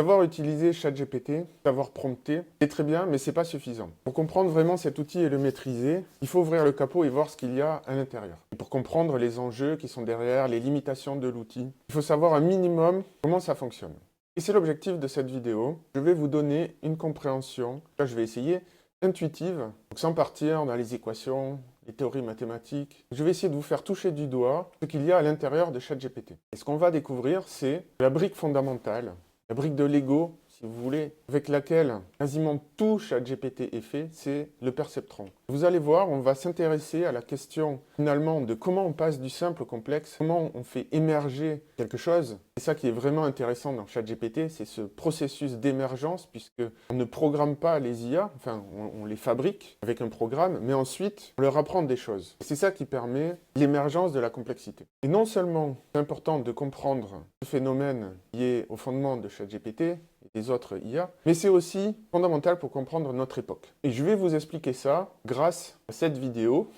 Savoir utiliser ChatGPT, savoir prompter, c'est très bien, mais c'est pas suffisant. Pour comprendre vraiment cet outil et le maîtriser, il faut ouvrir le capot et voir ce qu'il y a à l'intérieur. Et pour comprendre les enjeux qui sont derrière, les limitations de l'outil, il faut savoir un minimum comment ça fonctionne. Et c'est l'objectif de cette vidéo. Je vais vous donner une compréhension, là je vais essayer, intuitive, donc sans partir dans les équations, les théories mathématiques. Je vais essayer de vous faire toucher du doigt ce qu'il y a à l'intérieur de ChatGPT. Et ce qu'on va découvrir, c'est la brique fondamentale, la brique de Lego, si vous voulez, avec laquelle quasiment tout ChatGPT est fait, c'est le perceptron. Vous allez voir, on va s'intéresser à la question finalement de comment on passe du simple au complexe, comment on fait émerger quelque chose. C'est ça qui est vraiment intéressant dans ChatGPT, c'est ce processus d'émergence, puisque on ne programme pas les IA, enfin on les fabrique avec un programme, mais ensuite on leur apprend des choses. C'est ça qui permet l'émergence de la complexité. Et non seulement c'est important de comprendre ce phénomène qui est au fondement de ChatGPT et des autres IA, mais c'est aussi fondamental pour comprendre notre époque. Et je vais vous expliquer ça grâce à cette vidéo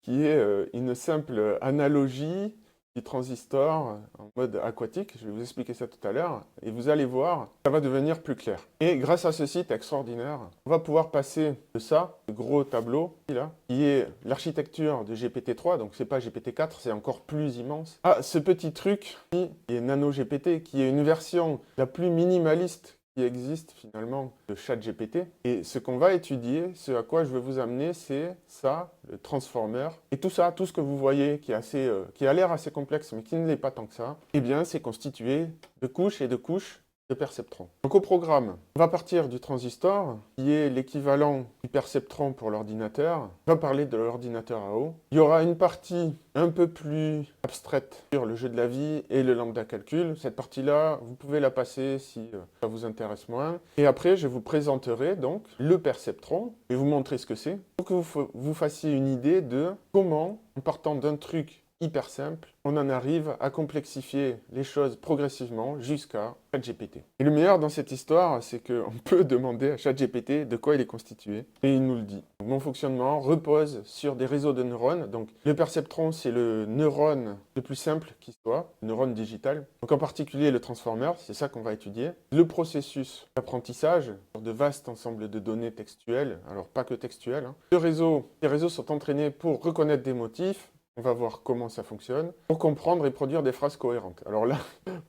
qui est une simple analogie du transistor en mode aquatique. Je vais vous expliquer ça tout à l'heure et vous allez voir, ça va devenir plus clair. Et grâce à ce site extraordinaire, on va pouvoir passer de ça, ce gros tableau là, qui est l'architecture de GPT-3, donc c'est pas GPT-4, c'est encore plus immense, à ce petit truc qui est NanoGPT, qui est une version la plus minimaliste qui existe finalement de ChatGPT. Et ce qu'on va étudier, ce à quoi je veux vous amener, c'est ça, le transformer. Et tout ça, tout ce que vous voyez qui a l'air assez complexe, mais qui ne l'est pas tant que ça, eh bien c'est constitué de couches et de couches de perceptrons. Donc au programme, on va partir du transistor, qui est l'équivalent du perceptron pour l'ordinateur. On va parler de l'ordinateur à eau. Il y aura une partie un peu plus abstraite sur le jeu de la vie et le lambda calcul. Cette partie-là, vous pouvez la passer si ça vous intéresse moins. Et après, je vous présenterai donc le perceptron et vous montrer ce que c'est pour que vous fassiez une idée de comment, en partant d'un truc hyper simple, on en arrive à complexifier les choses progressivement jusqu'à ChatGPT. Et le meilleur dans cette histoire, c'est qu'on peut demander à ChatGPT de quoi il est constitué, et il nous le dit. Donc, mon fonctionnement repose sur des réseaux de neurones. Donc le perceptron, c'est le neurone le plus simple qui soit, le neurone digital. Donc en particulier le transformer, c'est ça qu'on va étudier. Le processus d'apprentissage, de vastes ensembles de données textuelles, alors pas que textuelles. Ces réseaux sont entraînés pour reconnaître des motifs. On va voir comment ça fonctionne pour comprendre et produire des phrases cohérentes. Alors là,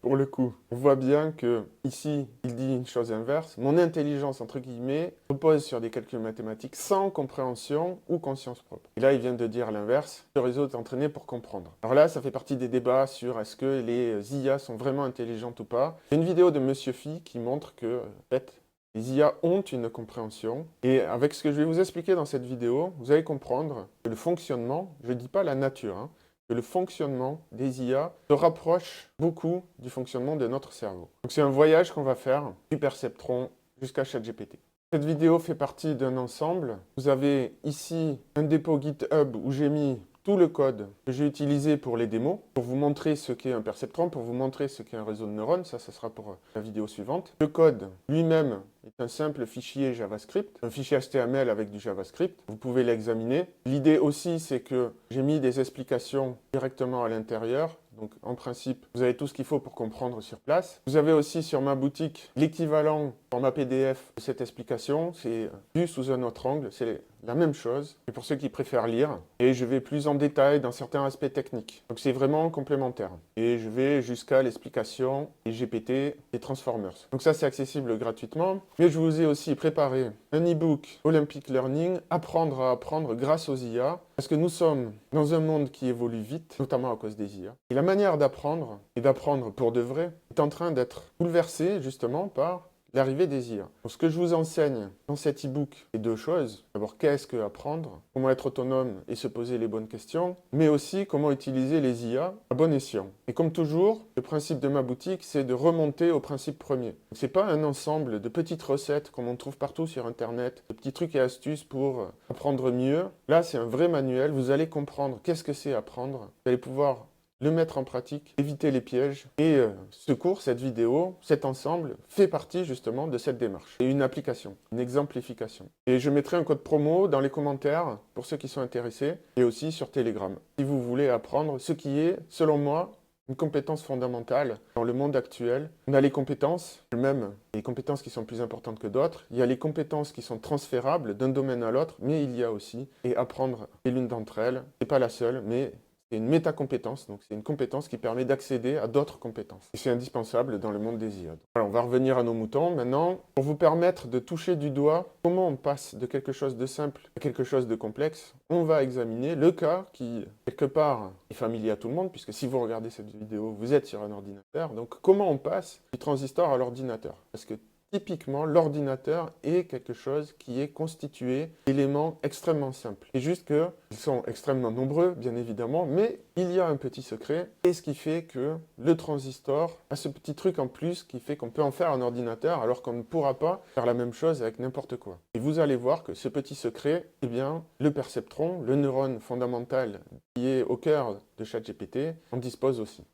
pour le coup, on voit bien que ici, il dit une chose inverse. Mon intelligence, entre guillemets, repose sur des calculs mathématiques sans compréhension ou conscience propre. Et là, il vient de dire l'inverse. Le réseau est entraîné pour comprendre. Alors là, ça fait partie des débats sur est-ce que les IA sont vraiment intelligentes ou pas. Il y a une vidéo de Monsieur Phi qui montre que, en fait, les IA ont une compréhension, et avec ce que je vais vous expliquer dans cette vidéo, vous allez comprendre que le fonctionnement, je ne dis pas la nature, que le fonctionnement des IA se rapproche beaucoup du fonctionnement de notre cerveau. Donc c'est un voyage qu'on va faire du perceptron jusqu'à ChatGPT. Cette vidéo fait partie d'un ensemble. Vous avez ici un dépôt GitHub où j'ai mis tout le code que j'ai utilisé pour les démos, pour vous montrer ce qu'est un perceptron, pour vous montrer ce qu'est un réseau de neurones. Ça sera pour la vidéo suivante. Le code lui-même est un simple fichier JavaScript, un fichier HTML avec du JavaScript. Vous pouvez l'examiner. L'idée aussi, c'est que j'ai mis des explications directement à l'intérieur. Donc en principe, vous avez tout ce qu'il faut pour comprendre sur place. Vous avez aussi sur ma boutique l'équivalent format PDF de cette explication. C'est vu sous un autre angle, c'est la même chose, mais pour ceux qui préfèrent lire. Et je vais plus en détail dans certains aspects techniques. Donc c'est vraiment complémentaire. Et je vais jusqu'à l'explication des GPT, des Transformers. Donc ça, c'est accessible gratuitement. Mais je vous ai aussi préparé un e-book Olympic Learning, apprendre à apprendre grâce aux IA. Parce que nous sommes dans un monde qui évolue vite, notamment à cause des IA. Et la manière d'apprendre, et d'apprendre pour de vrai, est en train d'être bouleversée justement par l'arrivée des IA. Donc, ce que je vous enseigne dans cet e-book est deux choses. D'abord, qu'est-ce que apprendre? Comment être autonome et se poser les bonnes questions, mais aussi comment utiliser les IA à bon escient. Et comme toujours, le principe de ma boutique, c'est de remonter au principe premier. Ce n'est pas un ensemble de petites recettes comme on trouve partout sur Internet, de petits trucs et astuces pour apprendre mieux. Là, c'est un vrai manuel. Vous allez comprendre qu'est-ce que c'est apprendre. Vous allez pouvoir le mettre en pratique, éviter les pièges. Et ce cours, cette vidéo, cet ensemble fait partie justement de cette démarche. C'est une application, une exemplification. Et je mettrai un code promo dans les commentaires pour ceux qui sont intéressés et aussi sur Telegram. Si vous voulez apprendre ce qui est, selon moi, une compétence fondamentale dans le monde actuel. On a les compétences, même les compétences qui sont plus importantes que d'autres. Il y a les compétences qui sont transférables d'un domaine à l'autre, mais il y a aussi, et apprendre est l'une d'entre elles, c'est pas la seule, mais c'est une métacompétence, donc c'est une compétence qui permet d'accéder à d'autres compétences. Et c'est indispensable dans le monde des IA. Voilà, on va revenir à nos moutons maintenant. Pour vous permettre de toucher du doigt comment on passe de quelque chose de simple à quelque chose de complexe, on va examiner le cas qui, quelque part, est familier à tout le monde, puisque si vous regardez cette vidéo, vous êtes sur un ordinateur. Donc comment on passe du transistor à l'ordinateur? Parce que typiquement, l'ordinateur est quelque chose qui est constitué d'éléments extrêmement simples. C'est juste qu'ils sont extrêmement nombreux, bien évidemment, mais il y a un petit secret, et ce qui fait que le transistor a ce petit truc en plus qui fait qu'on peut en faire un ordinateur, alors qu'on ne pourra pas faire la même chose avec n'importe quoi. Et vous allez voir que ce petit secret, eh bien, le perceptron, le neurone fondamental qui est au cœur de ChatGPT, en dispose aussi.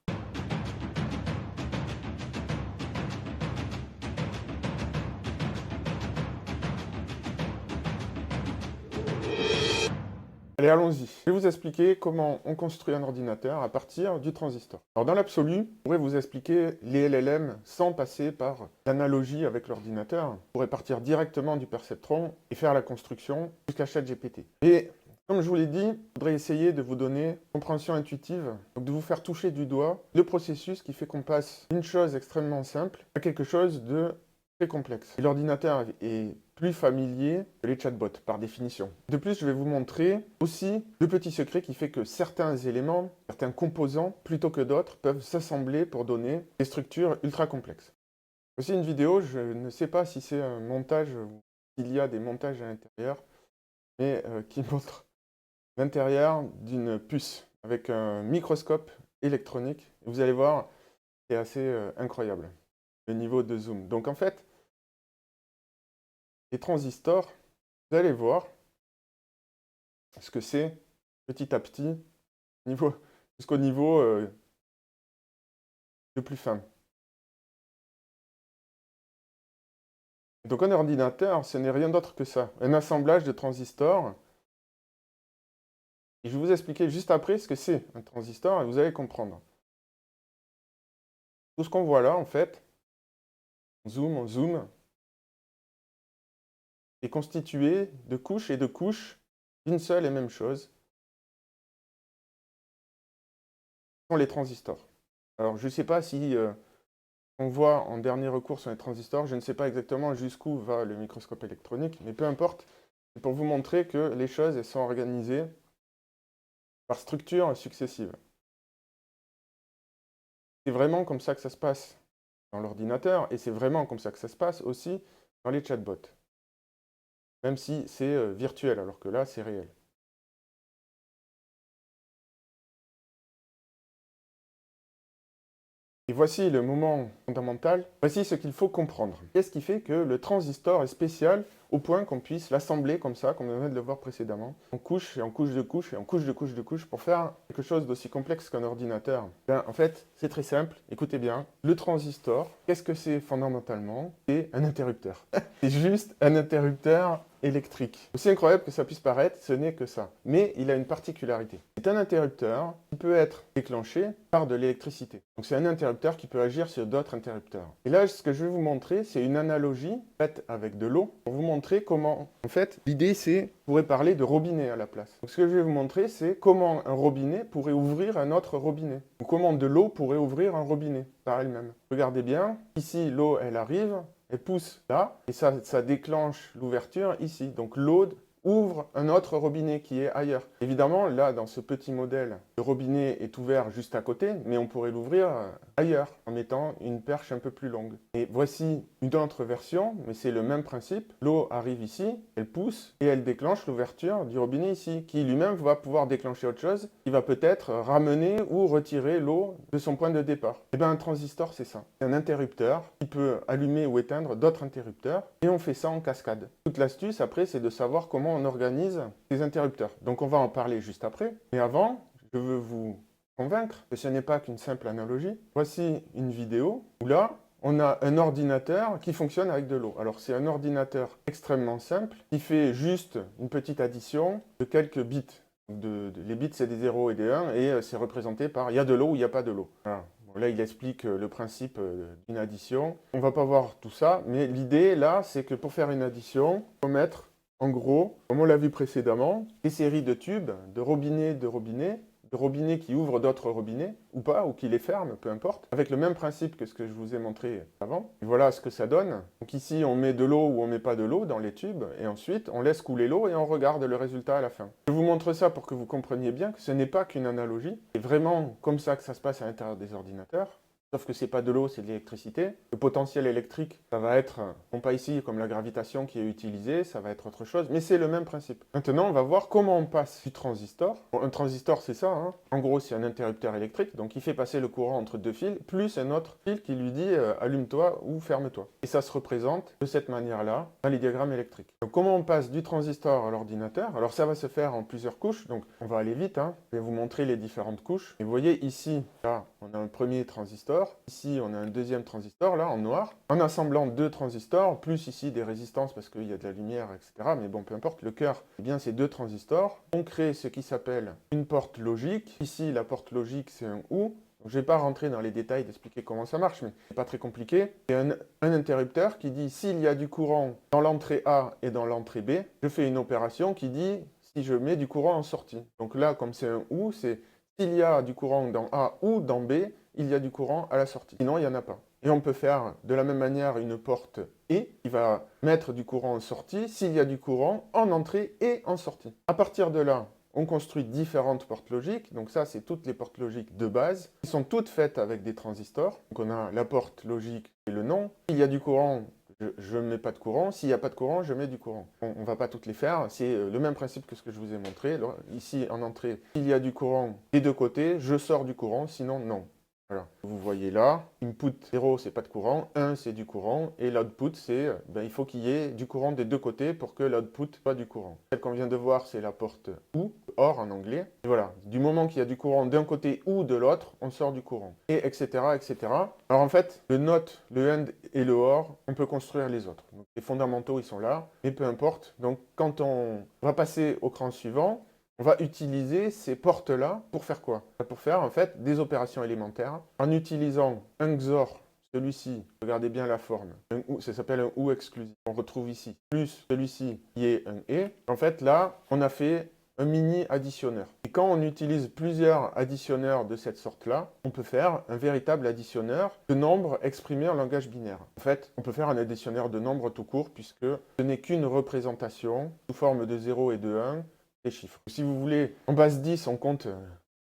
Allez, allons-y. Je vais vous expliquer comment on construit un ordinateur à partir du transistor. Alors, dans l'absolu, je pourrais vous expliquer les LLM sans passer par l'analogie avec l'ordinateur. Je pourrais partir directement du perceptron et faire la construction jusqu'à ChatGPT. Et comme je vous l'ai dit, je voudrais essayer de vous donner une compréhension intuitive, donc de vous faire toucher du doigt le processus qui fait qu'on passe d'une chose extrêmement simple à quelque chose de très complexe. Et l'ordinateur est plus familier que les chatbots, par définition. De plus, je vais vous montrer aussi le petit secret qui fait que certains éléments, certains composants, plutôt que d'autres, peuvent s'assembler pour donner des structures ultra complexes. Voici une vidéo, je ne sais pas si c'est un montage ou s'il y a des montages à l'intérieur, mais qui montre l'intérieur d'une puce avec un microscope électronique. Vous allez voir, c'est assez incroyable, le niveau de zoom. Donc en fait, les transistors, vous allez voir ce que c'est petit à petit jusqu'au niveau le plus fin. Donc un ordinateur, ce n'est rien d'autre que ça, un assemblage de transistors. Et je vais vous expliquer juste après ce que c'est un transistor et vous allez comprendre. Tout ce qu'on voit là, en fait, on zoome, est constitué de couches et de couches d'une seule et même chose, sont les transistors. Alors je ne sais pas si on voit en dernier recours sur les transistors, je ne sais pas exactement jusqu'où va le microscope électronique, mais peu importe, c'est pour vous montrer que les choses elles sont organisées par structures successives. C'est vraiment comme ça que ça se passe dans l'ordinateur, et c'est vraiment comme ça que ça se passe aussi dans les chatbots. Même si c'est virtuel, alors que là, c'est réel. Et voici le moment fondamental. Voici ce qu'il faut comprendre. Qu'est-ce qui fait que le transistor est spécial au point qu'on puisse l'assembler comme ça, comme on vient de le voir précédemment, en couches et en couches de couches et en couches de couches de couches pour faire quelque chose d'aussi complexe qu'un ordinateur? En fait, c'est très simple. Écoutez bien. Le transistor, qu'est-ce que c'est fondamentalement? C'est un interrupteur. C'est juste un interrupteur électrique. Aussi incroyable que ça puisse paraître, ce n'est que ça. Mais il a une particularité. C'est un interrupteur qui peut être déclenché par de l'électricité. Donc c'est un interrupteur qui peut agir sur d'autres interrupteurs. Et là, ce que je vais vous montrer, c'est une analogie faite avec de l'eau pour vous montrer comment, en fait, l'idée c'est, on pourrait parler de robinet à la place. Donc ce que je vais vous montrer, c'est comment un robinet pourrait ouvrir un autre robinet. Ou comment de l'eau pourrait ouvrir un robinet par elle-même. Regardez bien, ici l'eau, elle arrive, elle pousse là, et ça déclenche l'ouverture ici. Donc l'eau ouvre un autre robinet qui est ailleurs. Évidemment, là, dans ce petit modèle, le robinet est ouvert juste à côté, mais on pourrait l'ouvrir ailleurs, en mettant une perche un peu plus longue. Et voici une autre version, mais c'est le même principe. L'eau arrive ici, elle pousse, et elle déclenche l'ouverture du robinet ici, qui lui-même va pouvoir déclencher autre chose, qui va peut-être ramener ou retirer l'eau de son point de départ. Et bien un transistor, c'est ça. C'est un interrupteur qui peut allumer ou éteindre d'autres interrupteurs, et on fait ça en cascade. Toute l'astuce, après, c'est de savoir comment on organise ces interrupteurs. Donc on va en parler juste après. Mais avant, je veux vous convaincre que ce n'est pas qu'une simple analogie. Voici une vidéo où là, on a un ordinateur qui fonctionne avec de l'eau. Alors c'est un ordinateur extrêmement simple qui fait juste une petite addition de quelques bits. Les bits, c'est des 0 et des 1, et c'est représenté par il y a de l'eau ou il n'y a pas de l'eau. Voilà. Bon, là, il explique le principe d'une addition. On ne va pas voir tout ça, mais l'idée, là, c'est que pour faire une addition, il faut mettre, en gros, comme on l'a vu précédemment, des séries de tubes, de robinets qui ouvrent d'autres robinets, ou pas, ou qui les ferment, peu importe, avec le même principe que ce que je vous ai montré avant. Et voilà ce que ça donne. Donc ici, on met de l'eau ou on met pas de l'eau dans les tubes, et ensuite, on laisse couler l'eau et on regarde le résultat à la fin. Je vous montre ça pour que vous compreniez bien que ce n'est pas qu'une analogie, c'est vraiment comme ça que ça se passe à l'intérieur des ordinateurs. Sauf que c'est pas de l'eau, c'est de l'électricité. Le potentiel électrique, ça va être, non pas ici comme la gravitation qui est utilisée, ça va être autre chose, mais c'est le même principe. Maintenant, on va voir comment on passe du transistor. Bon, un transistor, c'est ça, hein. En gros, c'est un interrupteur électrique, donc il fait passer le courant entre deux fils, plus un autre fil qui lui dit allume-toi ou ferme-toi. Et ça se représente de cette manière-là dans les diagrammes électriques. Donc comment on passe du transistor à l'ordinateur? Alors ça va se faire en plusieurs couches, donc on va aller vite, hein. Je vais vous montrer les différentes couches. Et vous voyez ici, là, on a un premier transistor. Ici, on a un deuxième transistor, là, en noir. En assemblant deux transistors, plus ici des résistances parce qu'il y a de la lumière, etc. Mais bon, peu importe, le cœur, eh bien, c'est deux transistors. On crée ce qui s'appelle une porte logique. Ici, la porte logique, c'est un OU. Je ne vais pas rentrer dans les détails d'expliquer comment ça marche, mais c'est pas très compliqué. C'est un interrupteur qui dit s'il y a du courant dans l'entrée A et dans l'entrée B, je fais une opération qui dit si je mets du courant en sortie. Donc là, comme c'est un OU, c'est s'il y a du courant dans A ou dans B, il y a du courant à la sortie. Sinon, il n'y en a pas. Et on peut faire de la même manière une porte E qui va mettre du courant en sortie s'il y a du courant en entrée et en sortie. À partir de là, on construit différentes portes logiques. Donc ça, c'est toutes les portes logiques de base. Elles sont toutes faites avec des transistors. Donc on a la porte logique et le nom. S'il y a du courant, je ne mets pas de courant. S'il n'y a pas de courant, je mets du courant. On ne va pas toutes les faire. C'est le même principe que ce que je vous ai montré. Alors, ici, en entrée, s'il y a du courant des deux côtés, je sors du courant. Sinon, non. Voilà. Vous voyez là, input 0, c'est pas de courant, 1, c'est du courant, et l'output, c'est, il faut qu'il y ait du courant des deux côtés pour que l'output soit du courant. Celle qu'on vient de voir, c'est la porte OU, OR en anglais. Et voilà, du moment qu'il y a du courant d'un côté ou de l'autre, on sort du courant. Et etc., etc. Alors en fait, le NOT, le AND et le OR, on peut construire les autres. Donc, les fondamentaux, ils sont là, mais peu importe. Donc quand on va passer au cran suivant, on va utiliser ces portes-là pour faire quoi? Pour faire en fait des opérations élémentaires en utilisant un XOR, celui-ci, regardez bien la forme, ça s'appelle un OU exclusif, on retrouve ici, plus celui-ci qui est un ET. En fait là, on a fait un mini additionneur. Et quand on utilise plusieurs additionneurs de cette sorte-là, on peut faire un véritable additionneur de nombres exprimés en langage binaire. En fait, on peut faire un additionneur de nombres tout court puisque ce n'est qu'une représentation sous forme de 0 et de 1 des chiffres. Si vous voulez, en base 10, on compte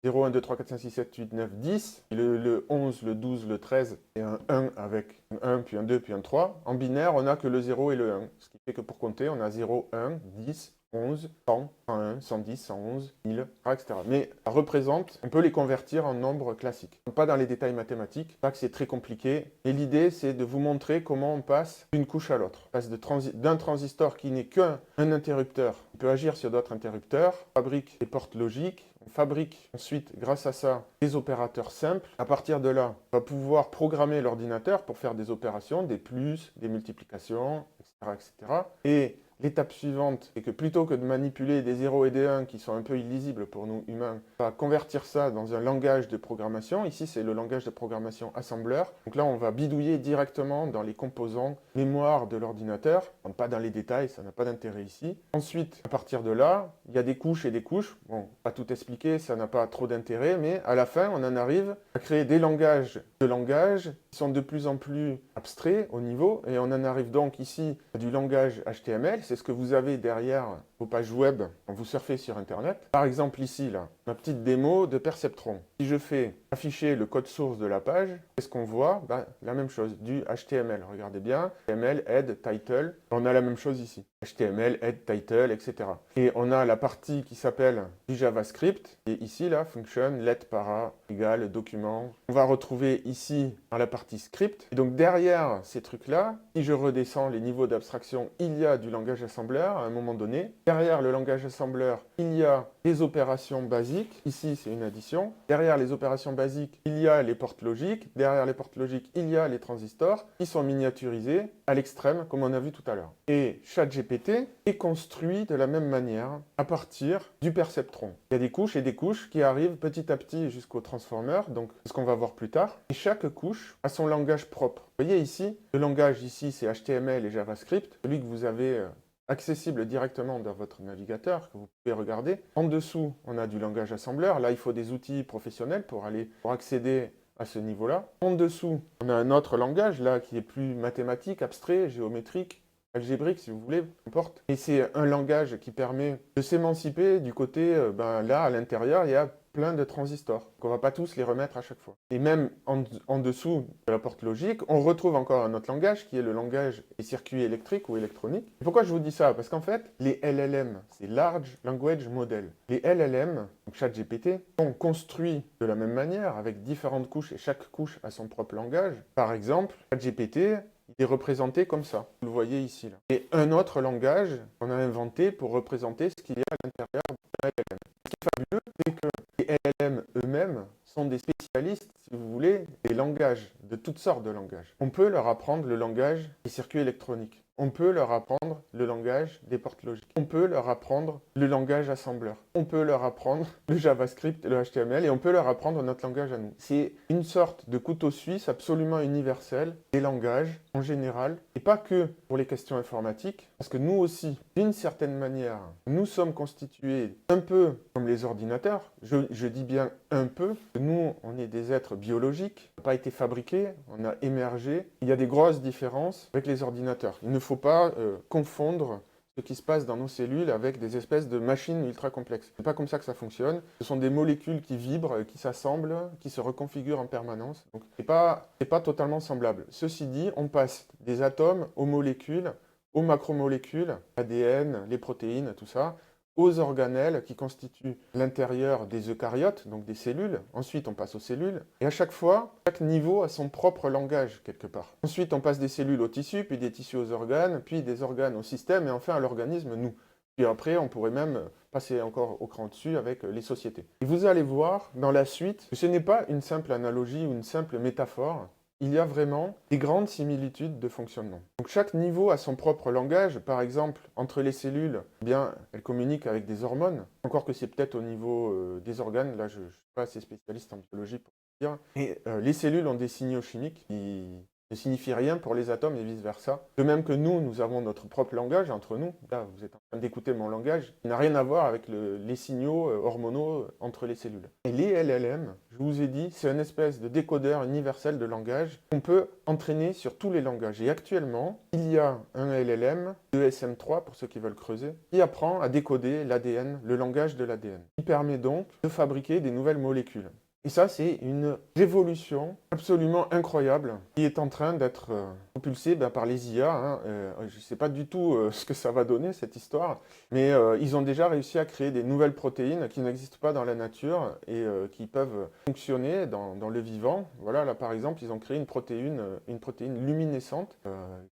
0, 1, 2, 3, 4, 5, 6, 7, 8, 9, 10. Le 11, le 12, le 13 et un 1 avec un 1, puis un 2, puis un 3. En binaire, on n'a que le 0 et le 1. Ce qui fait que pour compter, on a 0, 1, 10, 11, 100, 101, 110, 111, 1000, etc. Mais ça représente, on peut les convertir en nombres classiques. Pas dans les détails mathématiques, pas que c'est très compliqué. Et l'idée, c'est de vous montrer comment on passe d'une couche à l'autre. On passe d'un transistor qui n'est qu'un interrupteur. On peut agir sur d'autres interrupteurs, on fabrique des portes logiques, on fabrique ensuite, grâce à ça, des opérateurs simples. À partir de là, on va pouvoir programmer l'ordinateur pour faire des opérations, des plus, des multiplications, etc. etc. Et l'étape suivante, c'est que plutôt que de manipuler des 0 et des 1 qui sont un peu illisibles pour nous humains, on va convertir ça dans un langage de programmation. Ici, c'est le langage de programmation assembleur. Donc là, on va bidouiller directement dans les composants mémoire de l'ordinateur. On ne pas dans les détails, ça n'a pas d'intérêt ici. Ensuite, à partir de là, il y a des couches et des couches. Bon, pas tout expliquer, ça n'a pas trop d'intérêt, mais à la fin, on en arrive à créer des langages qui sont de plus en plus abstraits au niveau, et on en arrive donc ici à du langage HTML. C'est ce que vous avez derrière vos pages web quand vous surfez sur Internet. Par exemple ici, là, ma petite démo de Perceptron. Si je fais afficher le code source de la page, qu'est-ce qu'on voit? La même chose, du HTML. Regardez bien, HTML, head, title. On a la même chose ici. HTML, head, title, etc. Et on a la partie qui s'appelle du JavaScript. Et ici, là, function, let, para, égale, document. On va retrouver ici dans la partie script. Et donc derrière ces trucs-là, si je redescends les niveaux d'abstraction, il y a du langage assembleur à un moment donné. Derrière le langage assembleur, il y a les opérations basiques. Ici, c'est une addition. Derrière les opérations basiques, il y a les portes logiques. Derrière les portes logiques, il y a les transistors qui sont miniaturisés à l'extrême, comme on a vu tout à l'heure. Et ChatGPT est construit de la même manière à partir du perceptron. Il y a des couches et des couches qui arrivent petit à petit jusqu'au transformer, donc ce qu'on va voir plus tard. Et chaque couche a son langage propre. Vous voyez ici, le langage ici, c'est HTML et JavaScript, celui que vous avez accessible directement dans votre navigateur, que vous pouvez regarder. En dessous, on a du langage assembleur. Là, il faut des outils professionnels pour accéder à ce niveau-là. En dessous, on a un autre langage, là, qui est plus mathématique, abstrait, géométrique, algébrique, si vous voulez, peu importe. Et c'est un langage qui permet de s'émanciper du côté, là, à l'intérieur, il y a plein de transistors. Donc on ne va pas tous les remettre à chaque fois. Et même en dessous de la porte logique, on retrouve encore un autre langage qui est le langage des circuits électriques ou électroniques. Et pourquoi je vous dis ça? Parce qu'en fait, les LLM, c'est Large Language Model. Les LLM, donc ChatGPT, sont construits de la même manière, avec différentes couches, et chaque couche a son propre langage. Par exemple, ChatGPT, il est représenté comme ça. Vous le voyez ici. Là. Et un autre langage qu'on a inventé pour représenter ce qu'il y a à l'intérieur d'un LLM. Ce qui est fabuleux, c'est que les LLM eux-mêmes sont des spécialistes, si vous voulez, des langages, de toutes sortes de langages. On peut leur apprendre le langage des circuits électroniques. On peut leur apprendre le langage des portes logiques. On peut leur apprendre le langage assembleur. On peut leur apprendre le JavaScript, le HTML, et on peut leur apprendre notre langage à nous. C'est une sorte de couteau suisse absolument universel des langages en général, et pas que pour les questions informatiques, parce que nous aussi, d'une certaine manière, nous sommes constitués un peu comme les ordinateurs. Je dis bien un peu. Nous, on est des êtres biologiques, on n'a pas été fabriqués, on a émergé. Il y a des grosses différences avec les ordinateurs. Il ne faut pas confondre ce qui se passe dans nos cellules avec des espèces de machines ultra complexes. C'est pas comme ça que ça fonctionne. Ce sont des molécules qui vibrent, qui s'assemblent, qui se reconfigurent en permanence. Donc c'est pas totalement semblable. Ceci dit, on passe des atomes aux molécules, aux macromolécules, l'ADN, les protéines, tout ça, aux organelles qui constituent l'intérieur des eucaryotes, donc des cellules. Ensuite, on passe aux cellules. Et à chaque fois, chaque niveau a son propre langage, quelque part. Ensuite, on passe des cellules aux tissus, puis des tissus aux organes, puis des organes au système, et enfin à l'organisme, nous. Puis après, on pourrait même passer encore au cran dessus avec les sociétés. Et vous allez voir, dans la suite, que ce n'est pas une simple analogie ou une simple métaphore. Il y a vraiment des grandes similitudes de fonctionnement. Donc chaque niveau a son propre langage. Par exemple, entre les cellules, eh bien, elles communiquent avec des hormones. Encore que c'est peut-être au niveau des organes. Là, je ne suis pas assez spécialiste en biologie pour dire. Et les cellules ont des signaux chimiques qui ne signifient rien pour les atomes et vice-versa. De même que nous avons notre propre langage entre nous. Là, vous êtes en train d'écouter mon langage. Il n'a rien à voir avec les signaux hormonaux entre les cellules. Et les LLM, je vous ai dit, c'est une espèce de décodeur universel de langage qu'on peut entraîner sur tous les langages. Et actuellement, il y a un LLM, ESM3 pour ceux qui veulent creuser, qui apprend à décoder l'ADN, le langage de l'ADN. Il permet donc de fabriquer des nouvelles molécules. Et ça, c'est une révolution absolument incroyable qui est en train d'être propulsée par les IA. Je ne sais pas du tout ce que ça va donner, cette histoire, mais ils ont déjà réussi à créer des nouvelles protéines qui n'existent pas dans la nature et qui peuvent fonctionner dans le vivant. Voilà, là par exemple, ils ont créé une protéine luminescente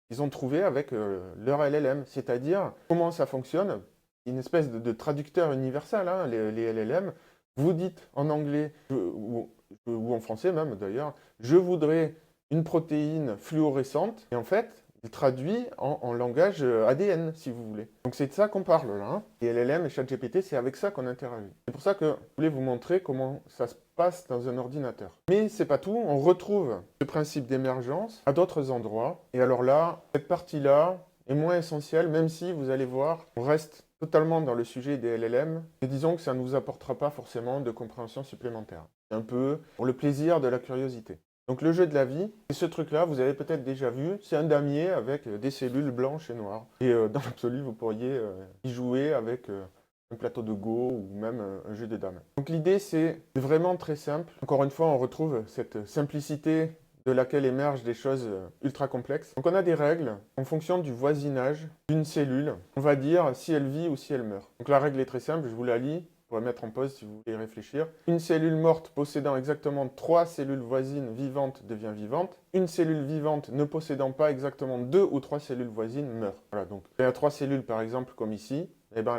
qu'ils ont trouvée avec leur LLM. C'est-à-dire, comment ça fonctionne? Une espèce de traducteur universel, les LLM. Vous dites en anglais, ou en français même d'ailleurs, je voudrais une protéine fluorescente, et en fait, il traduit en langage ADN, si vous voulez. Donc c'est de ça qu'on parle là. Et LLM et ChatGPT, c'est avec ça qu'on interagit. C'est pour ça que je voulais vous montrer comment ça se passe dans un ordinateur. Mais c'est pas tout, on retrouve ce principe d'émergence à d'autres endroits. Et alors là, cette partie-là est moins essentielle, même si, vous allez voir, on reste totalement dans le sujet des LLM, et disons que ça ne nous apportera pas forcément de compréhension supplémentaire. C'est un peu pour le plaisir de la curiosité. Donc le jeu de la vie, c'est ce truc-là, vous avez peut-être déjà vu, c'est un damier avec des cellules blanches et noires. Et dans l'absolu, vous pourriez y jouer avec un plateau de Go ou même un jeu de dames. Donc l'idée, c'est vraiment très simple. Encore une fois, on retrouve cette simplicité de laquelle émergent des choses ultra complexes. Donc on a des règles en fonction du voisinage d'une cellule. On va dire si elle vit ou si elle meurt. Donc la règle est très simple, je vous la lis. Vous pourrez mettre en pause si vous voulez réfléchir. Une cellule morte possédant exactement 3 cellules voisines vivantes devient vivante. Une cellule vivante ne possédant pas exactement 2 ou 3 cellules voisines meurt. Voilà, donc il y a 3 cellules par exemple comme ici. et ben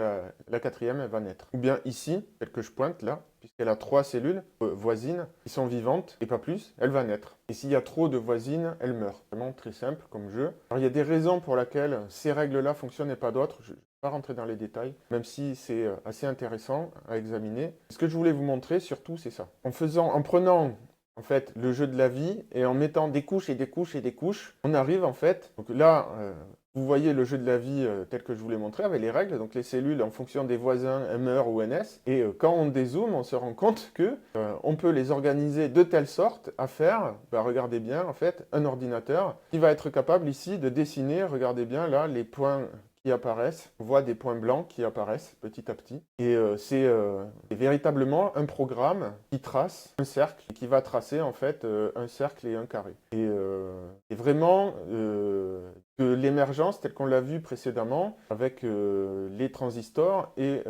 la quatrième, elle va naître. Ou bien ici, celle que je pointe là, puisqu'elle a 3 cellules voisines qui sont vivantes et pas plus, elle va naître. Et s'il y a trop de voisines, elle meurt. Vraiment très simple comme jeu. Alors il y a des raisons pour lesquelles ces règles-là fonctionnent et pas d'autres. Je ne vais pas rentrer dans les détails, même si c'est assez intéressant à examiner. Ce que je voulais vous montrer surtout, c'est ça. En prenant en fait le jeu de la vie et en mettant des couches et des couches et des couches, on arrive en fait, donc là, vous voyez le jeu de la vie tel que je vous l'ai montré avec les règles, donc les cellules en fonction des voisins MER ou NS. Et quand on dézoome, on se rend compte que on peut les organiser de telle sorte à faire, regardez bien, en fait, un ordinateur qui va être capable ici de dessiner, regardez bien là, les points qui apparaissent. On voit des points blancs qui apparaissent petit à petit. Et c'est véritablement un programme qui trace un cercle, qui va tracer en fait un cercle et un carré. Et vraiment de l'émergence telle qu'on l'a vu précédemment avec les transistors et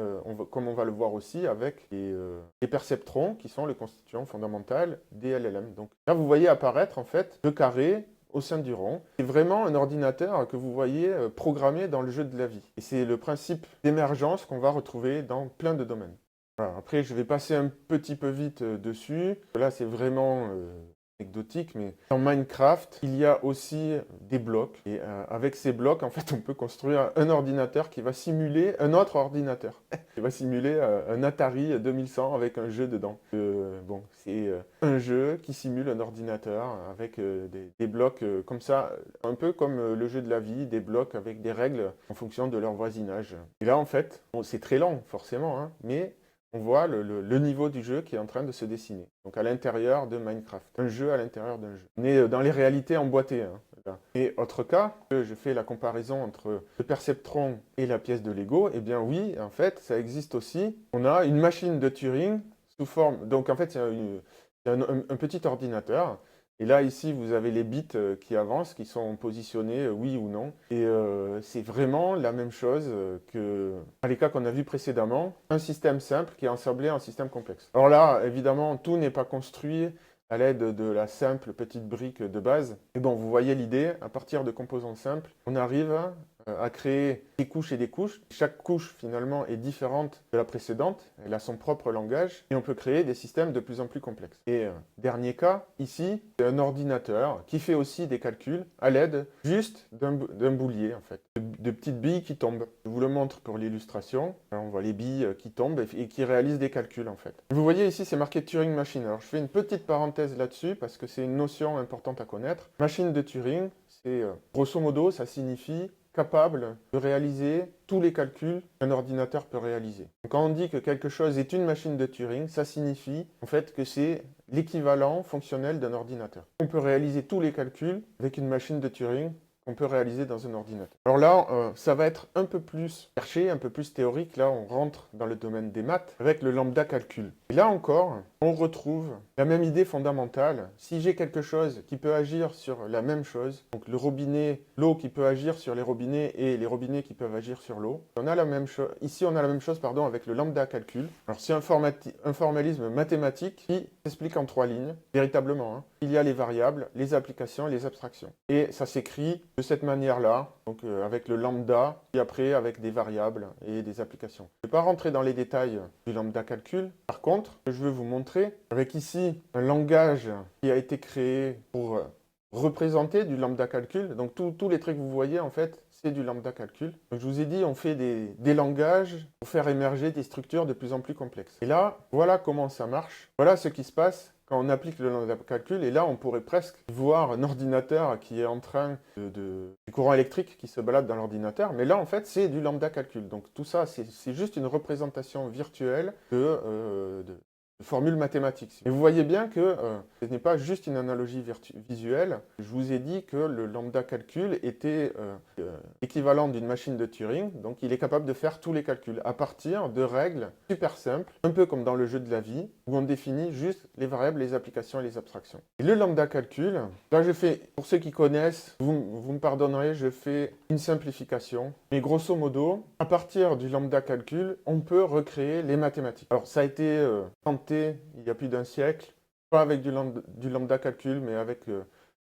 comme on va le voir aussi avec les perceptrons qui sont le constituant fondamental des LLM. Donc là vous voyez apparaître en fait le carré au sein du rond. C'est vraiment un ordinateur que vous voyez programmé dans le jeu de la vie. Et c'est le principe d'émergence qu'on va retrouver dans plein de domaines. Voilà. Après, je vais passer un petit peu vite dessus. Là, c'est vraiment anecdotique, mais dans Minecraft, il y a aussi des blocs. Et avec ces blocs, en fait, on peut construire un ordinateur qui va simuler un autre ordinateur. Il va simuler un Atari 2100 avec un jeu dedans. Bon, c'est un jeu qui simule un ordinateur avec des blocs comme ça, un peu comme le jeu de la vie, des blocs avec des règles en fonction de leur voisinage. Et là, en fait, bon, c'est très lent, forcément, hein, mais on voit le niveau du jeu qui est en train de se dessiner. Donc à l'intérieur de Minecraft. Un jeu à l'intérieur d'un jeu. On est dans les réalités emboîtées. Hein. Et autre cas, je fais la comparaison entre le perceptron et la pièce de Lego. Eh bien oui, en fait, ça existe aussi. On a une machine de Turing sous forme... Donc en fait, c'est un petit ordinateur. Et là, ici, vous avez les bits qui avancent, qui sont positionnés oui ou non. Et c'est vraiment la même chose que dans les cas qu'on a vus précédemment. Un système simple qui est assemblé en système complexe. Alors là, évidemment, tout n'est pas construit à l'aide de la simple petite brique de base. Et bon, vous voyez l'idée, à partir de composants simples, on arrive à créer des couches et des couches. Chaque couche, finalement, est différente de la précédente. Elle a son propre langage. Et on peut créer des systèmes de plus en plus complexes. Et dernier cas, ici, c'est un ordinateur qui fait aussi des calculs à l'aide juste d'un boulier, en fait. De petites billes qui tombent. Je vous le montre pour l'illustration. On voit les billes qui tombent et qui réalisent des calculs, en fait. Vous voyez ici, c'est marqué Turing Machine. Alors, je fais une petite parenthèse là-dessus parce que c'est une notion importante à connaître. Machine de Turing, c'est grosso modo, ça signifie capable de réaliser tous les calculs qu'un ordinateur peut réaliser. Donc, quand on dit que quelque chose est une machine de Turing, ça signifie en fait que c'est l'équivalent fonctionnel d'un ordinateur. On peut réaliser tous les calculs avec une machine de Turing qu'on peut réaliser dans un ordinateur. Alors là, ça va être un peu plus perché, un peu plus théorique. Là, on rentre dans le domaine des maths avec le lambda calcul. Et là encore, on retrouve la même idée fondamentale. Si j'ai quelque chose qui peut agir sur la même chose, donc le robinet, l'eau qui peut agir sur les robinets et les robinets qui peuvent agir sur l'eau, on a la même chose. Ici, on a la même chose, pardon, avec le lambda calcul. Alors, c'est un formalisme mathématique qui s'explique en 3 lignes, véritablement. Hein. Il y a les variables, les applications et les abstractions. Et ça s'écrit de cette manière-là, donc avec le lambda, puis après avec des variables et des applications. Je ne vais pas rentrer dans les détails du lambda calcul. Par contre, je veux vous montrer, avec ici un langage qui a été créé pour représenter du lambda calcul. Donc tous les traits que vous voyez, en fait, c'est du lambda calcul. Donc, je vous ai dit, on fait des langages pour faire émerger des structures de plus en plus complexes. Et là, voilà comment ça marche. Voilà ce qui se passe quand on applique le lambda calcul, et là on pourrait presque voir un ordinateur qui est en train du courant électrique qui se balade dans l'ordinateur, mais là en fait c'est du lambda calcul. Donc tout ça c'est juste une représentation virtuelle de formule mathématique. Et vous voyez bien que ce n'est pas juste une analogie visuelle. Je vous ai dit que le lambda calcul était équivalent d'une machine de Turing, donc il est capable de faire tous les calculs à partir de règles super simples, un peu comme dans le jeu de la vie, où on définit juste les variables, les applications et les abstractions. Et le lambda calcul, là je fais, pour ceux qui connaissent, vous me pardonnerez, je fais une simplification, mais grosso modo, à partir du lambda calcul, on peut recréer les mathématiques. Alors ça a été tenté il y a plus d'un siècle, pas avec du lambda calcul, mais avec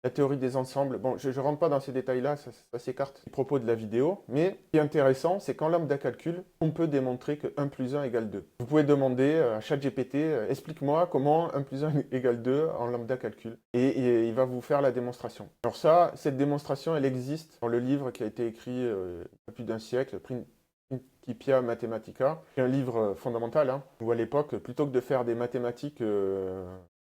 la théorie des ensembles. Bon, je ne rentre pas dans ces détails-là, ça s'écarte du propos de la vidéo, mais ce qui est intéressant, c'est qu'en lambda calcul, on peut démontrer que 1 plus 1 égale 2. Vous pouvez demander à ChatGPT, explique-moi comment 1 plus 1 égale 2 en lambda calcul. Et il va vous faire la démonstration. Alors ça, cette démonstration, elle existe dans le livre qui a été écrit il y a plus d'un siècle, Principia Mathematica, un livre fondamental, hein, où à l'époque, plutôt que de faire des mathématiques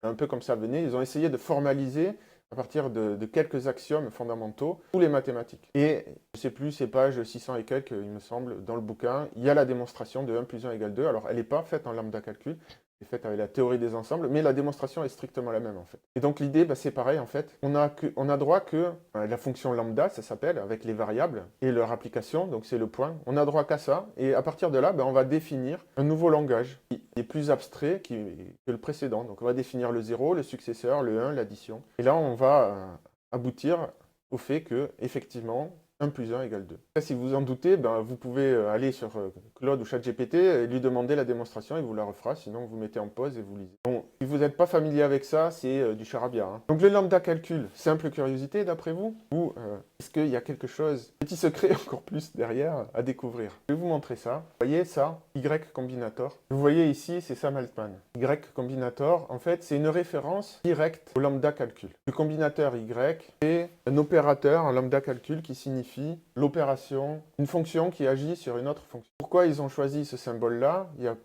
un peu comme ça venait, ils ont essayé de formaliser à partir de quelques axiomes fondamentaux tous les mathématiques. Et je ne sais plus, c'est page 600 et quelques, il me semble, dans le bouquin, il y a la démonstration de 1 plus 1 égale 2. Alors, elle n'est pas faite en lambda calcul, elle est faite avec la théorie des ensembles, mais la démonstration est strictement la même, en fait. Et donc, l'idée, c'est pareil, en fait. On a droit que la fonction lambda, ça s'appelle, avec les variables et leur application, donc c'est le point. On a droit qu'à ça, et à partir de là, on va définir un nouveau langage qui est plus abstrait que le précédent. Donc, on va définir le 0, le successeur, le 1, l'addition. Et là, on va aboutir au fait que, effectivement, 1 plus 1 égale 2. Si vous en doutez, vous pouvez aller sur Claude ou ChatGPT et lui demander la démonstration, il vous la refera, sinon vous mettez en pause et vous lisez. Bon, si vous n'êtes pas familier avec ça, c'est du charabia. Hein. Donc le lambda calcul, simple curiosité d'après vous? Ou est-ce qu'il y a quelque chose, petit secret encore plus derrière à découvrir? Je vais vous montrer ça. Vous voyez ça? Y combinator. Vous voyez ici, c'est Sam Altman. Y combinator, en fait, c'est une référence directe au lambda calcul. Le combinateur Y est un opérateur en lambda calcul qui signifie l'opération, une fonction qui agit sur une autre fonction. Pourquoi ils ont choisi ce symbole-là? Il y a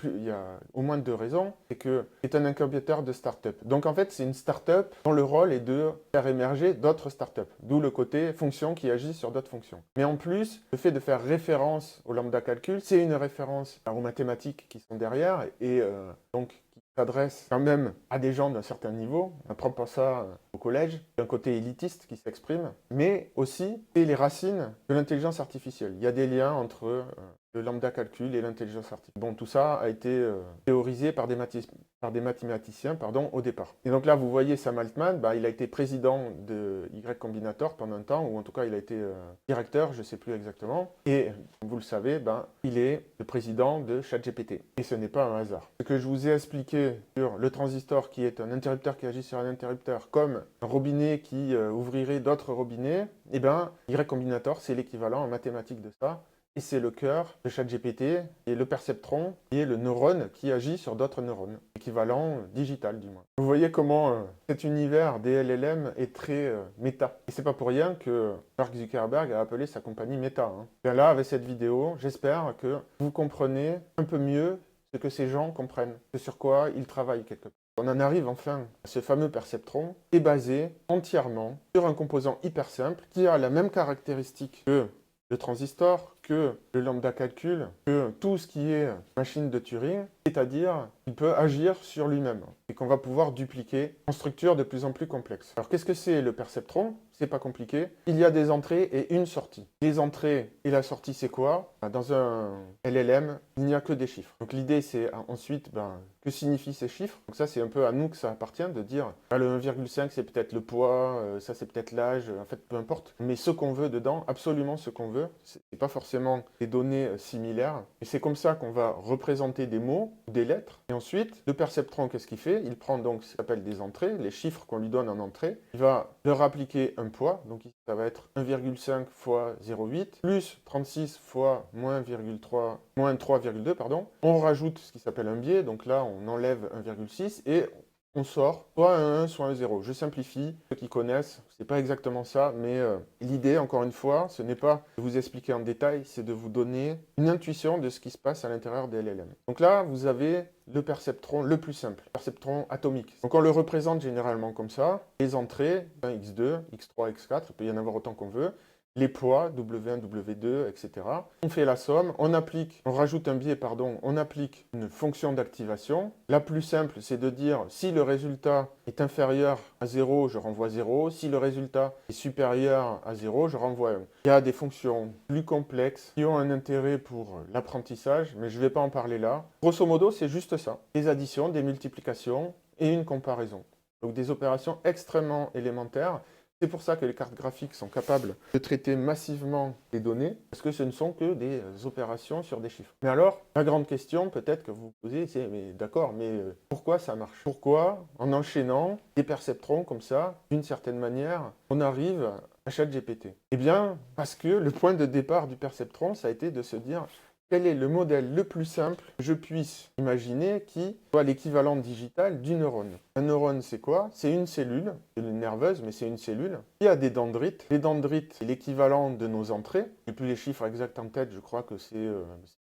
au moins 2 raisons. C'est que c'est un incubateur de start-up. Donc en fait, c'est une start-up dont le rôle est de faire émerger d'autres start-up. D'où le côté fonction qui agit sur d'autres fonctions. Mais en plus, le fait de faire référence au lambda calcul, c'est une référence aux mathématiques qui sont derrière et donc s'adresse quand même à des gens d'un certain niveau. On n'apprend pas ça au collège. Il y a un côté élitiste qui s'exprime, mais aussi et les racines de l'intelligence artificielle. Il y a des liens entre le lambda calcul et l'intelligence artificielle. Bon, tout ça a été théorisé par des mathématiciens au départ. Et donc là, vous voyez Sam Altman, il a été président de Y Combinator pendant un temps, ou en tout cas, il a été directeur, je ne sais plus exactement. Et, comme vous le savez, il est le président de ChatGPT. Et ce n'est pas un hasard. Ce que je vous ai expliqué sur le transistor, qui est un interrupteur qui agit sur un interrupteur, comme un robinet qui ouvrirait d'autres robinets, Y Combinator, c'est l'équivalent en mathématiques de ça. Et c'est le cœur de ChatGPT et le perceptron qui est le neurone qui agit sur d'autres neurones, équivalent digital du moins. Vous voyez comment cet univers des LLM est très méta. Et c'est pas pour rien que Mark Zuckerberg a appelé sa compagnie Meta. Hein. Bien là, avec cette vidéo, j'espère que vous comprenez un peu mieux ce que ces gens comprennent, ce sur quoi ils travaillent quelque part. On en arrive enfin à ce fameux perceptron qui est basé entièrement sur un composant hyper simple qui a la même caractéristique que le transistor, que le lambda calcul, que tout ce qui est machine de Turing, c'est-à-dire qu'il peut agir sur lui-même et qu'on va pouvoir dupliquer en structure de plus en plus complexe. Alors qu'est-ce que c'est le perceptron? C'est pas compliqué. Il y a des entrées et une sortie. Les entrées et la sortie, c'est quoi? Dans un LLM, il n'y a que des chiffres. Donc l'idée, c'est ensuite, que signifient ces chiffres? Donc ça, c'est un peu à nous que ça appartient de dire, le 1,5, c'est peut-être le poids, ça c'est peut-être l'âge, en fait, peu importe. Mais ce qu'on veut dedans, absolument ce qu'on veut, c'est pas forcément des données similaires. Et c'est comme ça qu'on va représenter des mots ou des lettres. Et ensuite, le perceptron, qu'est-ce qu'il fait? Il prend donc ce qu'on appelle des entrées, les chiffres qu'on lui donne en entrée. Il va leur appliquer un poids. Donc ici, ça va être 1,5 fois 0,8 plus 36 fois moins 3,2, pardon. On rajoute ce qui s'appelle un biais. Donc là, on enlève 1,6 et on sort soit un 1, soit un 0. Je simplifie. Ceux qui connaissent, c'est pas exactement ça, mais l'idée, encore une fois, ce n'est pas de vous expliquer en détail, c'est de vous donner une intuition de ce qui se passe à l'intérieur des LLM. Donc là, vous avez le perceptron le plus simple, le perceptron atomique. Donc on le représente généralement comme ça. Les entrées, x2, x3, x4, il peut y en avoir autant qu'on veut. Les poids, W1, W2, etc. On fait la somme, on rajoute un biais, on applique une fonction d'activation. La plus simple, c'est de dire si le résultat est inférieur à 0, je renvoie 0. Si le résultat est supérieur à 0, je renvoie 1. Il y a des fonctions plus complexes qui ont un intérêt pour l'apprentissage, mais je ne vais pas en parler là. Grosso modo, c'est juste ça. Des additions, des multiplications et une comparaison. Donc des opérations extrêmement élémentaires. C'est pour ça que les cartes graphiques sont capables de traiter massivement les données, parce que ce ne sont que des opérations sur des chiffres. Mais alors, la grande question peut-être que vous vous posez, c'est mais d'accord, mais pourquoi ça marche? Pourquoi, en enchaînant des perceptrons comme ça, d'une certaine manière, on arrive à ChatGPT? Eh bien, parce que le point de départ du perceptron, ça a été de se dire quel est le modèle le plus simple que je puisse imaginer qui soit l'équivalent digital du neurone. Un neurone, c'est quoi? C'est une cellule nerveuse, mais c'est une cellule qui a des dendrites. Les dendrites, c'est l'équivalent de nos entrées. Je n'ai plus les chiffres exacts en tête, je crois que c'est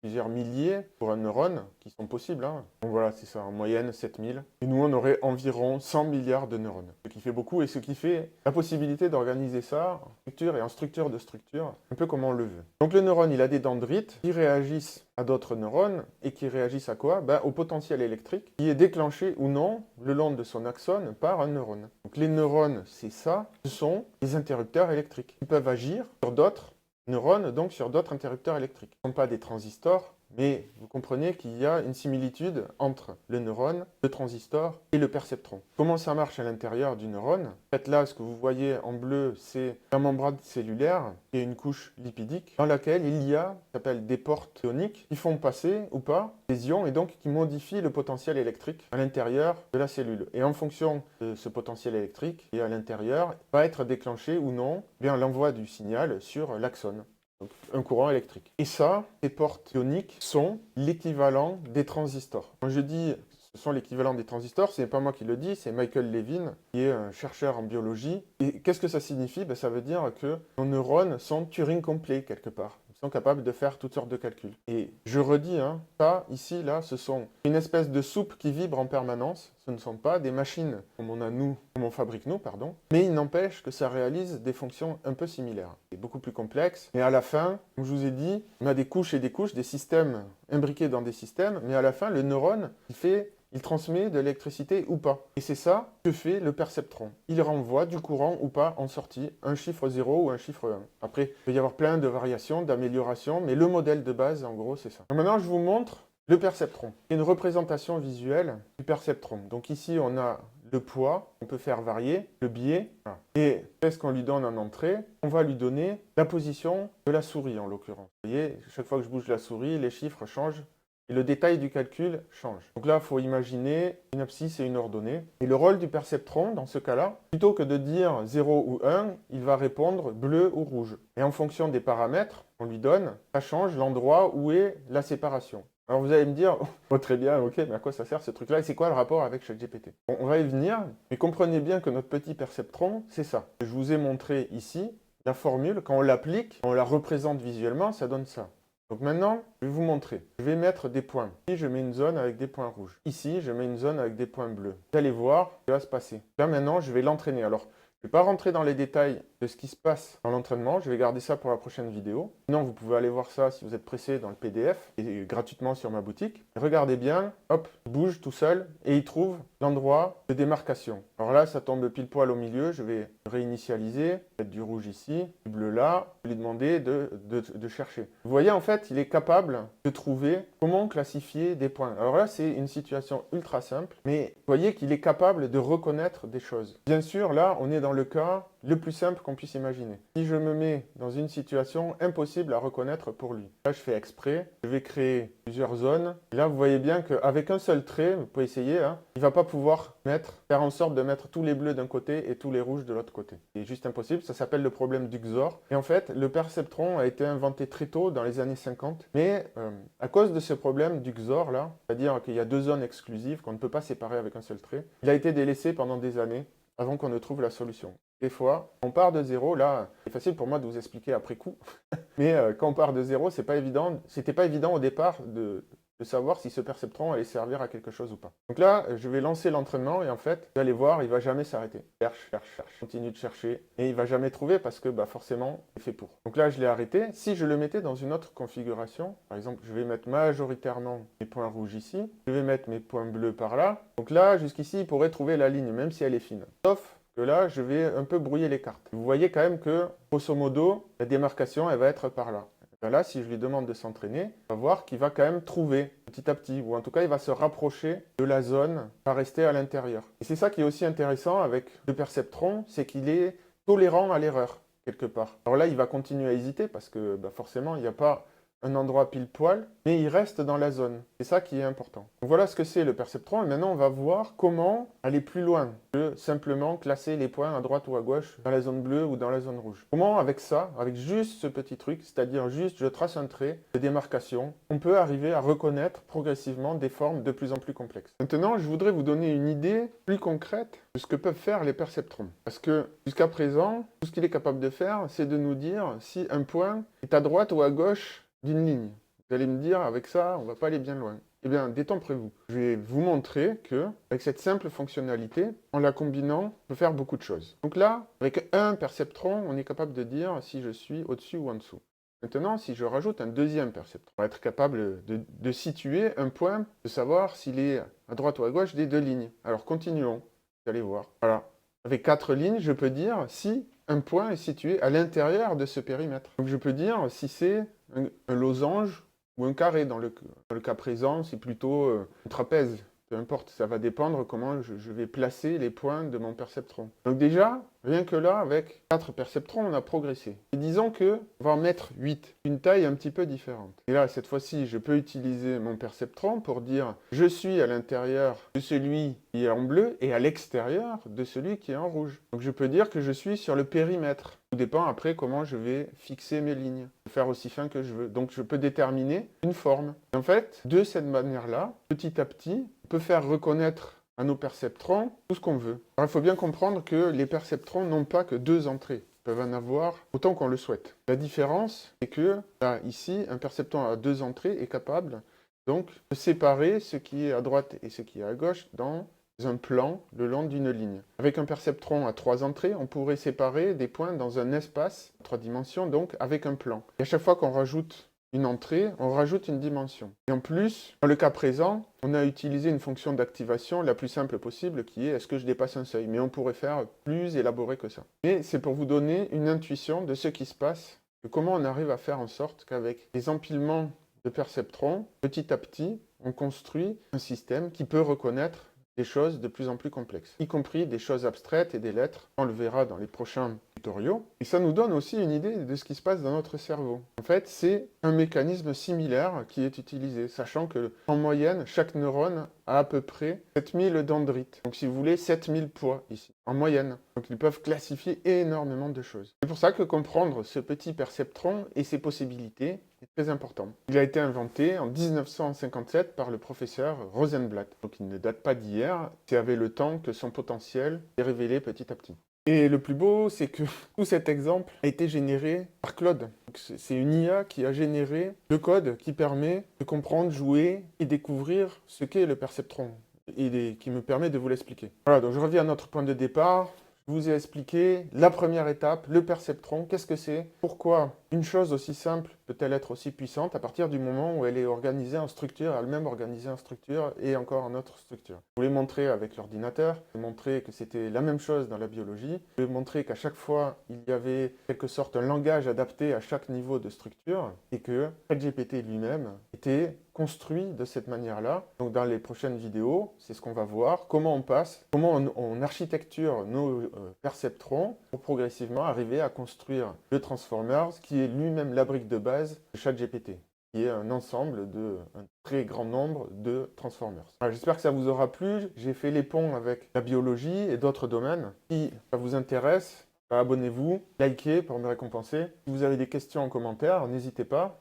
plusieurs milliers pour un neurone qui sont possibles. Hein. Donc voilà, c'est ça, en moyenne 7000. Et nous, on aurait environ 100 milliards de neurones. Ce qui fait beaucoup et ce qui fait la possibilité d'organiser ça en structure et en structure de structure, un peu comme on le veut. Donc le neurone, il a des dendrites qui réagissent à d'autres neurones et qui réagissent à quoi? Au potentiel électrique qui est déclenché ou non le long de son axone par un neurone. Donc les neurones, c'est ça, ce sont des interrupteurs électriques. Ils peuvent agir sur d'autres neurones, donc sur d'autres interrupteurs électriques. Ce ne sont pas des transistors, mais vous comprenez qu'il y a une similitude entre le neurone, le transistor et le perceptron. Comment ça marche à l'intérieur du neurone? En fait, là, ce que vous voyez en bleu, c'est la membrane cellulaire et une couche lipidique dans laquelle il y a, ça s'appelle des portes ioniques, qui font passer ou pas des ions et donc qui modifient le potentiel électrique à l'intérieur de la cellule. Et en fonction de ce potentiel électrique qui est à l'intérieur, va être déclenché ou non l'envoi du signal sur l'axone. Donc, un courant électrique. Et ça, ces portes ioniques sont l'équivalent des transistors. Quand je dis ce sont l'équivalent des transistors, ce n'est pas moi qui le dis, c'est Michael Levin, qui est un chercheur en biologie. Et qu'est-ce que ça signifie? Ça veut dire que nos neurones sont Turing complets quelque part. Ils sont capables de faire toutes sortes de calculs. Et je redis, ça, ici, là, ce sont une espèce de soupe qui vibre en permanence. Ce ne sont pas des machines comme on fabrique nous, pardon. Mais il n'empêche que ça réalise des fonctions un peu similaires. C'est beaucoup plus complexe. Mais à la fin, comme je vous ai dit, on a des couches et des couches, des systèmes imbriqués dans des systèmes. Mais à la fin, le neurone, il transmet de l'électricité ou pas. Et c'est ça que fait le perceptron. Il renvoie du courant ou pas en sortie, un chiffre 0 ou un chiffre 1. Après, il peut y avoir plein de variations, d'améliorations, mais le modèle de base, en gros, c'est ça. Donc maintenant, je vous montre le perceptron. C'est une représentation visuelle du perceptron. Donc ici, on a le poids, on peut faire varier, le biais. Et qu'est-ce qu'on lui donne en entrée? On va lui donner la position de la souris, en l'occurrence. Vous voyez, chaque fois que je bouge la souris, les chiffres changent. Et le détail du calcul change. Donc là, il faut imaginer une abscisse et une ordonnée. Et le rôle du perceptron, dans ce cas-là, plutôt que de dire 0 ou 1, il va répondre bleu ou rouge. Et en fonction des paramètres qu'on lui donne, ça change l'endroit où est la séparation. Alors vous allez me dire, oh, très bien, ok, mais à quoi ça sert ce truc-là? Et c'est quoi le rapport avec ChatGPT? Bon, on va y venir, mais comprenez bien que notre petit perceptron, c'est ça. Je vous ai montré ici la formule, quand on l'applique, quand on la représente visuellement, ça donne ça. Donc maintenant, je vais vous montrer. Je vais mettre des points. Ici, je mets une zone avec des points rouges. Ici, je mets une zone avec des points bleus. Vous allez voir ce qui va se passer. Là, maintenant, je vais l'entraîner. Alors, je ne vais pas rentrer dans les détails de ce qui se passe dans l'entraînement. Je vais garder ça pour la prochaine vidéo. Sinon, vous pouvez aller voir ça si vous êtes pressé dans le PDF et gratuitement sur ma boutique. Et regardez bien, hop, il bouge tout seul et il trouve l'endroit de démarcation. Alors là, ça tombe pile poil au milieu. Je vais réinitialiser, mettre du rouge ici, du bleu là. Je vais lui demander de chercher. Vous voyez, en fait, il est capable de trouver comment classifier des points. Alors là, c'est une situation ultra simple, mais vous voyez qu'il est capable de reconnaître des choses. Bien sûr, là, on est dans le cas le plus simple qu'on puisse imaginer. Si je me mets dans une situation impossible à reconnaître pour lui. Là, je fais exprès, je vais créer plusieurs zones. Et là, vous voyez bien qu'avec un seul trait, vous pouvez essayer, il ne va pas pouvoir faire en sorte de mettre tous les bleus d'un côté et tous les rouges de l'autre côté. C'est juste impossible, ça s'appelle le problème du XOR. Et en fait, le perceptron a été inventé très tôt, dans les années 50. Mais à cause de ce problème du XOR, là, c'est-à-dire qu'il y a deux zones exclusives qu'on ne peut pas séparer avec un seul trait, il a été délaissé pendant des années avant qu'on ne trouve la solution. Des fois, on part de zéro, là, c'est facile pour moi de vous expliquer après coup, mais quand on part de zéro, c'était pas évident au départ de savoir si ce perceptron allait servir à quelque chose ou pas. Donc là, je vais lancer l'entraînement et en fait, vous allez voir, il va jamais s'arrêter. Cherche, continue de chercher et il va jamais trouver parce que forcément, c'est fait pour. Donc là, je l'ai arrêté. Si je le mettais dans une autre configuration, par exemple, je vais mettre majoritairement mes points rouges ici, je vais mettre mes points bleus par là. Donc là, jusqu'ici, il pourrait trouver la ligne, même si elle est fine. Sauf que là, je vais un peu brouiller les cartes. Vous voyez quand même que, grosso modo, la démarcation, elle va être par là. Et là, si je lui demande de s'entraîner, on va voir qu'il va quand même trouver petit à petit, ou en tout cas, il va se rapprocher de la zone, pas rester à l'intérieur. Et c'est ça qui est aussi intéressant avec le perceptron, c'est qu'il est tolérant à l'erreur, quelque part. Alors là, il va continuer à hésiter parce que forcément, il n'y a pas un endroit pile poil, mais il reste dans la zone. C'est ça qui est important. Donc voilà ce que c'est le perceptron, et maintenant on va voir comment aller plus loin que simplement classer les points à droite ou à gauche dans la zone bleue ou dans la zone rouge. Comment avec ça, avec juste ce petit truc, c'est-à-dire juste je trace un trait de démarcation, on peut arriver à reconnaître progressivement des formes de plus en plus complexes. Maintenant, je voudrais vous donner une idée plus concrète de ce que peuvent faire les perceptrons. Parce que jusqu'à présent, tout ce qu'il est capable de faire, c'est de nous dire si un point est à droite ou à gauche d'une ligne. Vous allez me dire, avec ça, on ne va pas aller bien loin. Eh bien, détemprez-vous. Je vais vous montrer que, avec cette simple fonctionnalité, en la combinant, on peut faire beaucoup de choses. Donc là, avec un perceptron, on est capable de dire si je suis au-dessus ou en dessous. Maintenant, si je rajoute un deuxième perceptron, on va être capable de situer un point, de savoir s'il est à droite ou à gauche des deux lignes. Alors, continuons. Vous allez voir. Voilà. Avec 4 lignes, je peux dire si un point est situé à l'intérieur de ce périmètre. Donc je peux dire si c'est un losange ou un carré. Dans le cas présent, c'est plutôt un trapèze. Peu importe, ça va dépendre comment je vais placer les points de mon perceptron. Donc déjà, rien que là, avec 4 perceptrons, on a progressé. Et disons qu'on va en mettre 8, une taille un petit peu différente. Et là, cette fois-ci, je peux utiliser mon perceptron pour dire je suis à l'intérieur de celui qui est en bleu et à l'extérieur de celui qui est en rouge. Donc je peux dire que je suis sur le périmètre. Tout dépend après comment je vais fixer mes lignes, faire aussi fin que je veux. Donc je peux déterminer une forme. Et en fait, de cette manière-là, petit à petit, on peut faire reconnaître à nos perceptrons tout ce qu'on veut. Alors il faut bien comprendre que les perceptrons n'ont pas que 2 entrées. Ils peuvent en avoir autant qu'on le souhaite. La différence, c'est que là, ici, un perceptron à 2 entrées est capable donc de séparer ce qui est à droite et ce qui est à gauche dans un plan le long d'une ligne. Avec un perceptron à 3 entrées, on pourrait séparer des points dans un espace, 3 dimensions, donc avec un plan. Et à chaque fois qu'on rajoute une entrée, on rajoute une dimension. Et en plus, dans le cas présent, on a utilisé une fonction d'activation la plus simple possible qui est est-ce que je dépasse un seuil? Mais on pourrait faire plus élaboré que ça. Mais c'est pour vous donner une intuition de ce qui se passe, de comment on arrive à faire en sorte qu'avec des empilements de perceptrons, petit à petit, on construit un système qui peut reconnaître des choses de plus en plus complexes, y compris des choses abstraites et des lettres. On le verra dans les prochains tutoriaux. Et ça nous donne aussi une idée de ce qui se passe dans notre cerveau. En fait, c'est un mécanisme similaire qui est utilisé, sachant que en moyenne, chaque neurone a à peu près 7000 dendrites. Donc si vous voulez, 7000 poids ici, en moyenne. Donc ils peuvent classifier énormément de choses. C'est pour ça que comprendre ce petit perceptron et ses possibilités est très important. Il a été inventé en 1957 par le professeur Rosenblatt. Donc il ne date pas d'hier, c'est avec le temps que son potentiel est révélé petit à petit. Et le plus beau, c'est que tout cet exemple a été généré par Claude. C'est une IA qui a généré le code qui permet de comprendre, jouer et découvrir ce qu'est le perceptron et qui me permet de vous l'expliquer. Voilà, donc je reviens à notre point de départ. Je vous ai expliqué la première étape, le perceptron, qu'est-ce que c'est? Pourquoi une chose aussi simple peut-elle être aussi puissante à partir du moment où elle est organisée en structure, elle-même organisée en structure et encore en autre structure. Je vous l'ai montré avec l'ordinateur, je vous ai montré que c'était la même chose dans la biologie, je vous ai montré qu'à chaque fois il y avait quelque sorte un langage adapté à chaque niveau de structure et que ChatGPT lui-même était construit de cette manière-là. Donc dans les prochaines vidéos, c'est ce qu'on va voir, comment on passe, comment on architecture nos perceptrons pour progressivement arriver à construire le Transformers qui est lui-même la brique de base de ChatGPT, qui est un ensemble un très grand nombre de Transformers. J'espère que ça vous aura plu. J'ai fait les ponts avec la biologie et d'autres domaines. Si ça vous intéresse, abonnez-vous, likez pour me récompenser. Si vous avez des questions en commentaire, n'hésitez pas.